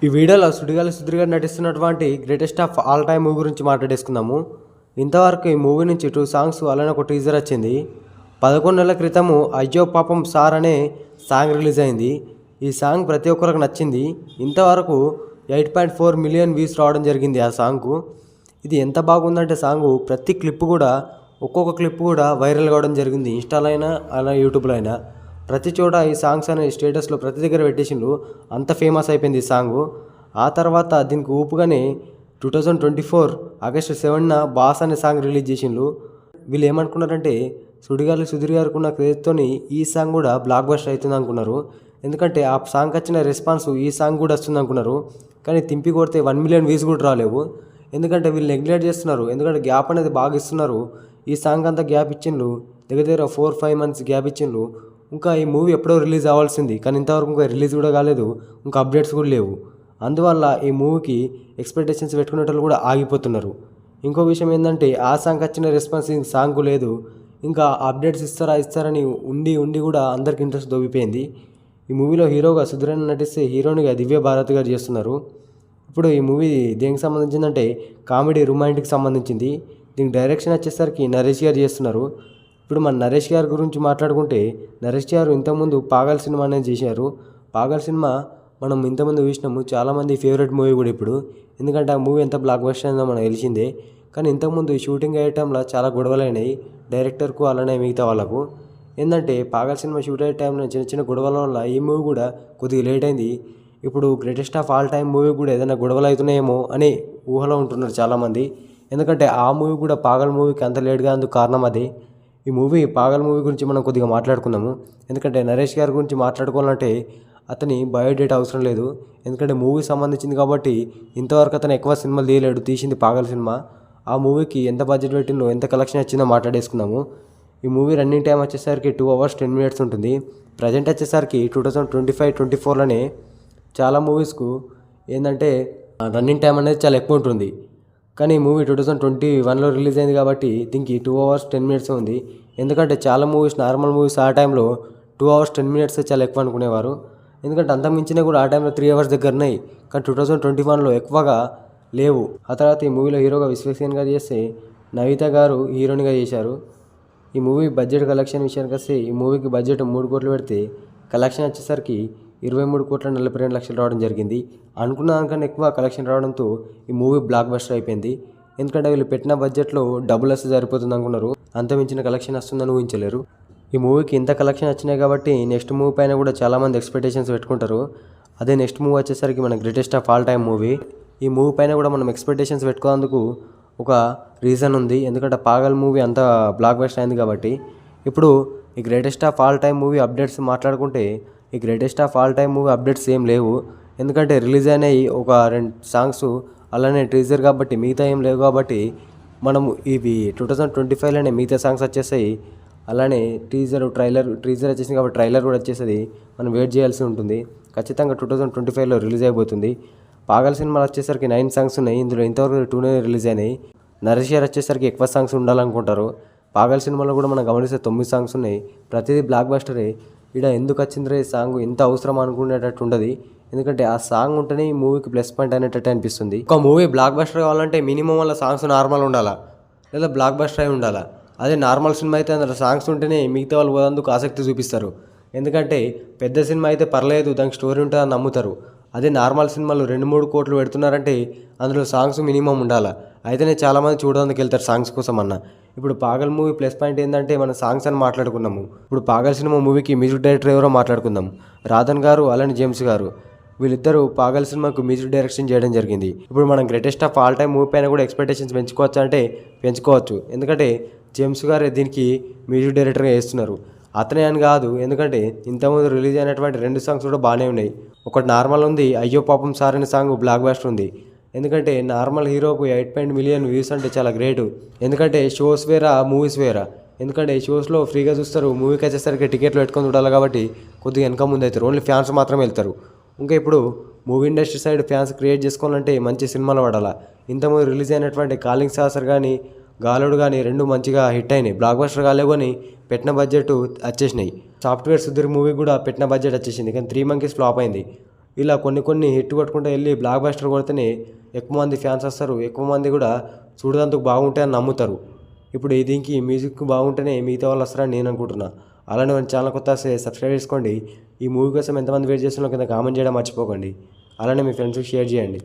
ఈ వీడియోలో సుడిగాలి సుధీర్ గారు నటిస్తున్నటువంటి greatest of all time movie గురించి మాట్లాడేసుకుందాము. ఇంతవరకు ఈ మూవీ నుంచి 2 సాంగ్స్ అలానే ఒక టీజర్ వచ్చింది. 11 నెలల క్రితము అయ్యో పాపం సార్ అనే సాంగ్ రిలీజ్ అయింది. ఈ సాంగ్ ప్రతి ఒక్కరికి నచ్చింది. ఇంతవరకు 8.4 మిలియన్ వ్యూస్ రావడం జరిగింది ఆ సాంగ్కు. ఇది ఎంత బాగుందంటే సాంగు ప్రతి క్లిప్ కూడా ఒక్కొక్క క్లిప్ కూడా వైరల్ కావడం జరిగింది. ఇన్స్టాలో అయినా అలా యూట్యూబ్లో అయినా ప్రతి చోట ఈ సాంగ్స్ అనే స్టేటస్లో ప్రతి దగ్గర పెట్టేసిండ్రు. అంత ఫేమస్ అయిపోయింది ఈ సాంగు. ఆ తర్వాత దీనికి ఊపుగానే 2024 ఆగస్టు 7న బాస్ అనే సాంగ్ రిలీజ్ చేసిండ్రు. వీళ్ళు ఏమనుకున్నారంటే సుడిగాలి సుధీర్ గారికి ఉన్న క్రేజ్తోని ఈ సాంగ్ కూడా బ్లాక్ బస్టర్ అవుతుంది అనుకున్నారు. ఎందుకంటే ఆ సాంగ్ వచ్చిన రెస్పాన్స్ ఈ సాంగ్ కూడా వస్తుంది అనుకున్నారు. కానీ తింపి కొడితే 1 మిలియన్ వ్యూస్ కూడా రాలేవు. ఎందుకంటే వీళ్ళు నెగ్లెక్ట్ చేస్తున్నారు. ఎందుకంటే గ్యాప్ అనేది బాగా ఇస్తున్నారు. ఈ సాంగ్ అంతా గ్యాప్ ఇచ్చిండ్రు. దగ్గర 4-5 మంత్స్ గ్యాప్ ఇచ్చిండ్రు. ఇంకా ఈ మూవీ ఎప్పుడో రిలీజ్ అవ్వాల్సింది, కానీ ఇంతవరకు ఇంకా రిలీజ్ కూడా కాలేదు. ఇంకా అప్డేట్స్ కూడా లేవు. అందువల్ల ఈ మూవీకి ఎక్స్పెక్టేషన్స్ పెట్టుకునేటోళ్ళు కూడా ఆగిపోతున్నారు. ఇంకో విషయం ఏంటంటే ఆ సాంగ్ వచ్చిన రెస్పాన్స్ ఈ సాంగ్ లేదు. ఇంకా అప్డేట్స్ ఇస్తారని ఉండి కూడా అందరికి ఇంట్రెస్ట్ దొబ్బిపోయింది. ఈ మూవీలో హీరోగా సుధీరన్ నటిస్తే హీరోయిన్గా దివ్య భారతి గారు చేస్తున్నారు. ఇప్పుడు ఈ మూవీ దేనికి సంబంధించిందంటే కామెడీ రొమాంటిక్ సంబంధించింది. దీనికి డైరెక్షన్ వచ్చేసరికి నరేష్ గారు చేస్తున్నారు. ఇప్పుడు మన నరేష్ గారి గురించి మాట్లాడుకుంటే నరేష్ గారు ఇంతకుముందు పాగల్ సినిమా అనేది చేశారు. పాగల్ సినిమా మనం ఇంతకుముందు చూసినాము. చాలామంది ఫేవరెట్ మూవీ కూడా ఇప్పుడు. ఎందుకంటే ఆ మూవీ ఎంత బ్లాక్ బస్టర్ అయిందో మనకు తెలిసిందే. కానీ ఇంతకుముందు షూటింగ్ అయ్యే టైంలో చాలా గొడవలు అయినాయి డైరెక్టర్కు అలానే మిగతా వాళ్ళకు. ఏంటంటే పాగల్ సినిమా షూట్ అయ్యే టైంలో చిన్న చిన్న గొడవల వల్ల ఈ మూవీ కూడా కొద్దిగా లేట్ అయింది. ఇప్పుడు greatest of all time movie కూడా ఏదైనా గొడవలు అవుతున్నాయేమో అని ఊహలో ఉంటున్నారు చాలామంది. ఎందుకంటే ఆ మూవీ కూడా పాగల్ మూవీకి అంత లేట్గా అందుకు కారణం అది. ఈ మూవీ పాగల్ మూవీ గురించి మనం కొద్దిగా మాట్లాడుకుందాము. ఎందుకంటే నరేష్ గారి గురించి మాట్లాడుకోవాలంటే అతని బయోడేటా అవసరం లేదు. ఎందుకంటే మూవీ సంబంధించింది కాబట్టి ఇంతవరకు అతను ఎక్కువ సినిమాలు తీయలేడు. తీసింది పాగల్ సినిమా. ఆ మూవీకి ఎంత బడ్జెట్ పెట్టిందో ఎంత కలెక్షన్ వచ్చిందో మాట్లాడేసుకుందాము. ఈ మూవీ రన్నింగ్ టైం వచ్చేసరికి 2 hours 10 minutes ఉంటుంది. ప్రజెంట్ వచ్చేసరికి 2025-24లోనే చాలా మూవీస్కు ఏంటంటే రన్నింగ్ టైం అనేది చాలా ఎక్కువ ఉంటుంది. కానీ ఈ మూవీ 2021లో రిలీజ్ అయింది కాబట్టి దీనికి 2 hours 10 minutes ఉంది. ఎందుకంటే చాలా మూవీస్ నార్మల్ మూవీస్ ఆ టైంలో 2 hours 10 minutes చాలా ఎక్కువ అనుకునేవారు. ఎందుకంటే అంత మించినా కూడా ఆ టైంలో 3 hours దగ్గర ఉన్నాయి. కానీ 2021లో ఎక్కువగా లేవు. ఆ తర్వాత ఈ మూవీలో హీరోగా విశ్వక్సేన్ గారు చేస్తే నవిత గారు హీరోయిన్గా చేశారు. ఈ మూవీ బడ్జెట్ కలెక్షన్ విషయానికి వస్తే ఈ మూవీకి బడ్జెట్ 3 కోట్లు పెడితే కలెక్షన్ వచ్చేసరికి 23,42,00,000 రావడం జరిగింది. అనుకున్న దానికన్నా ఎక్కువ కలెక్షన్ రావడంతో ఈ మూవీ బ్లాక్ బస్టర్ అయిపోయింది. ఎందుకంటే వీళ్ళు పెట్టిన బడ్జెట్లో డబుల్ వస్తే సరిపోతుంది అనుకున్నారు. అంత మించిన కలెక్షన్ వస్తుందని ఊహించలేరు. ఈ మూవీకి ఇంత కలెక్షన్ వచ్చినాయి కాబట్టి నెక్స్ట్ మూవీ పైన కూడా చాలామంది ఎక్స్పెక్టేషన్స్ పెట్టుకుంటారు. అదే నెక్స్ట్ మూవీ వచ్చేసరికి మన greatest of all time movie. ఈ మూవీ పైన కూడా మనం ఎక్స్పెక్టేషన్స్ పెట్టుకోవడానికి ఒక రీజన్ ఉంది. ఎందుకంటే పాగల్ మూవీ అంత బ్లాక్ బస్టర్ అయింది కాబట్టి. ఇప్పుడు ఈ greatest of all time movie updates మాట్లాడుకుంటే ఈ greatest of all time movie updates ఏం లేవు. ఎందుకంటే రిలీజ్ అయినాయి ఒక 2 సాంగ్స్ అలానే టీజర్ కాబట్టి మిగతా ఏం లేవు కాబట్టి మనము ఇవి 2025లోనే మిగతా సాంగ్స్ వచ్చేసాయి. అలానే టీజర్ వచ్చేసింది కాబట్టి ట్రైలర్ కూడా వచ్చేస్తుంది. మనం వెయిట్ చేయాల్సి ఉంటుంది. ఖచ్చితంగా 2025లో రిలీజ్ అయిపోతుంది. పాగల్ సినిమాలు వచ్చేసరికి 9 సాంగ్స్ ఉన్నాయి. ఇందులో ఇంతవరకు 2 రిలీజ్ అయినాయి. నరేష్ గారు వచ్చేసరికి ఎక్కువ సాంగ్స్ ఉండాలనుకుంటారు. పాగల్ సినిమాలో కూడా మనం గమనిస్తే 9 సాంగ్స్ ఉన్నాయి. ప్రతిదీ బ్లాక్ బస్టరే. ఇక్కడ ఎందుకు వచ్చిందిరే సాంగ్ ఎంత అవసరం అనుకునేటట్టు ఉండదు. ఎందుకంటే ఆ సాంగ్ ఉంటేనే ఈ మూవీకి ప్లస్ పాయింట్ అనేటట్టు అనిపిస్తుంది. ఒక మూవీ బ్లాక్ బస్టర్ కావాలంటే మినిమం వల్ల సాంగ్స్ నార్మల్ ఉండాలా లేదా బ్లాక్ బస్టర్ అయి ఉండాలా. అదే నార్మల్ సినిమా అయితే అందులో సాంగ్స్ ఉంటేనే మిగతా వాళ్ళు పోదందుకు ఆసక్తి చూపిస్తారు. ఎందుకంటే పెద్ద సినిమా అయితే పర్లేదు దానికి స్టోరీ ఉంటుందని నమ్ముతారు. అదే నార్మల్ సినిమాలు 2-3 కోట్లు పెడుతున్నారంటే అందులో సాంగ్స్ మినిమం ఉండాలా. అయితేనే చాలామంది చూడడానికి వెళ్తారు సాంగ్స్ కోసం అన్న. ఇప్పుడు పాగల్ మూవీ ప్లస్ పాయింట్ ఏంటంటే మనం సాంగ్స్ అని మాట్లాడుకున్నాము. ఇప్పుడు పాగల్ సినిమా మూవీకి మ్యూజిక్ డైరెక్టర్ ఎవరో మాట్లాడుకుందాం. రాధన్ గారు అలానే జేమ్స్ గారు వీళ్ళిద్దరూ పాగల్ సినిమాకు మ్యూజిక్ డైరెక్షన్ చేయడం జరిగింది. ఇప్పుడు మనం greatest of all time movie పైన కూడా ఎక్స్పెక్టేషన్స్ పెంచుకోవచ్చు అంటే పెంచుకోవచ్చు. ఎందుకంటే జేమ్స్ గారే దీనికి మ్యూజిక్ డైరెక్టర్గా చేస్తున్నారు. అతనే అని కాదు, ఎందుకంటే ఇంతకుముందు రిలీజ్ అయినటువంటి 2 సాంగ్స్ కూడా బాగానే ఉన్నాయి. ఒకటి నార్మల్ ఉంది, అయ్యో పాపం సార్ అనే సాంగ్ బ్లాక్ బస్టర్ ఉంది. ఎందుకంటే నార్మల్ హీరోకు 8 మిలియన్ వ్యూస్ అంటే చాలా గ్రేటు. ఎందుకంటే షోస్ వేరా మూవీస్ వేరా. ఎందుకంటే షోస్లో ఫ్రీగా చూస్తారు, మూవీకి వచ్చేసరికి టికెట్లు పెట్టుకొని చూడాలి కాబట్టి కొద్దిగా వెనక ముందు అవుతారు. ఓన్లీ ఫ్యాన్స్ మాత్రమే వెళ్తారు. ఇంకా ఇప్పుడు movie industry side fans create చేసుకోవాలంటే మంచి సినిమాలు పడాలా. ఇంతకుముందు రిలీజ్ అయినటువంటి కాలింగ్ సాసర్ కానీ గాలుడు కానీ 2 మంచిగా హిట్ అయినాయి. బ్లాక్ బస్టర్ కాలేవు కానీ పెట్టిన బడ్జెట్ వచ్చేసినాయి. సాఫ్ట్వేర్ సుధీర్ మూవీ కూడా పెట్టిన బడ్జెట్ వచ్చేసింది కానీ 3 Monkeys ఫ్లాప్ అయింది. ఇలా కొన్ని హిట్ కొట్టుకుంటూ వెళ్ళి బ్లాక్ బస్టర్ కొడితేనే ఎక్కువ మంది ఫ్యాన్స్ వస్తారు, ఎక్కువ మంది కూడా చూడడానికి బాగుంటాయని నమ్ముతారు. ఇప్పుడు దీనికి మ్యూజిక్ బాగుంటేనే మిగతా వాళ్ళు వస్తారని నేను అనుకుంటున్నా. అలానే మన ఛానల్ కొత్త వస్తే సబ్స్క్రైబ్ చేసుకోండి. ఈ మూవీ కోసం ఎంతమంది వెయిట్ చేస్తున్నారో కింద కామెంట్ చేయడం మర్చిపోకండి. అలానే మీ ఫ్రెండ్స్కి షేర్ చేయండి.